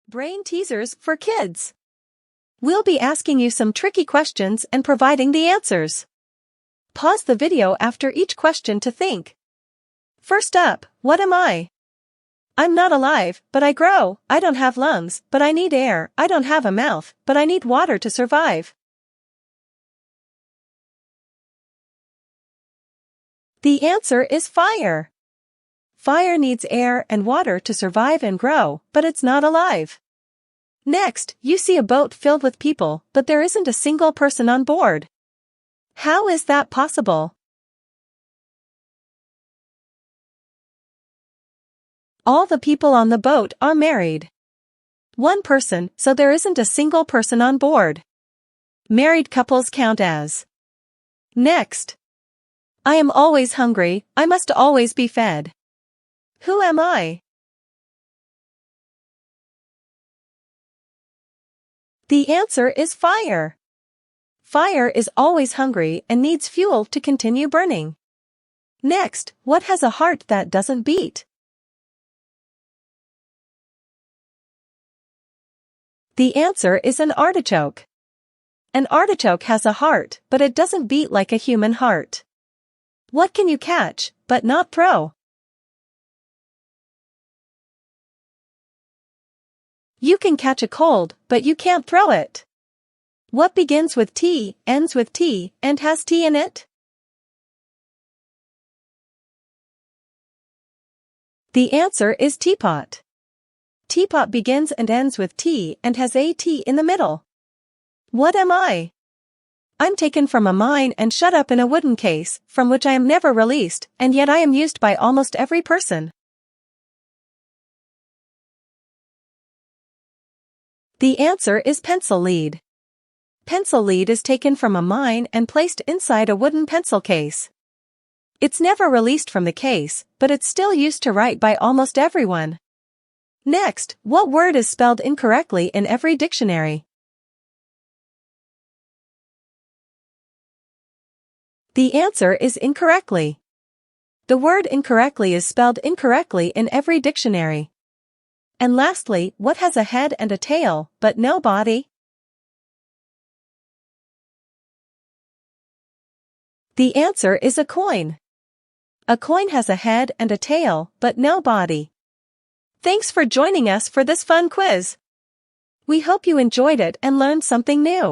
Brain teasers for kids. We'll be asking you some tricky questions and providing the answers. Pause the video after each question to think. First up, what am I? I'm not alive, but I grow. I don't have lungs, but I need air. I don't have a mouth, but I need water to survive. The answer is fire. Fire needs air and water to survive and grow, but it's not alive. Next, you see a boat filled with people, but there isn't a single person on board. How is that possible? All the people on the boat are married. One person, so there isn't a single person on board. Married couples count as. Next. I am always hungry, I must always be fed. Who am I? The answer is fire. Fire is always hungry and needs fuel to continue burning. Next, what has a heart that doesn't beat? The answer is an artichoke. An artichoke has a heart, but it doesn't beat like a human heart. What can you catch, but not throw? You can catch a cold, but you can't throw it. What begins with T, ends with T, and has T in it? The answer is teapot. Teapot begins and ends with T and has a T in the middle. What am I? I'm taken from a mine and shut up in a wooden case, from which I am never released, and yet I am used by almost every person. The answer is pencil lead. Pencil lead is taken from a mine and placed inside a wooden pencil case. It's never released from the case, but it's still used to write by almost everyone. Next, what word is spelled incorrectly in every dictionary? The answer is incorrectly. The word incorrectly is spelled incorrectly in every dictionary. And lastly, what has a head and a tail, but no body? The answer is a coin. A coin has a head and a tail, but no body. Thanks for joining us for this fun quiz. We hope you enjoyed it and learned something new.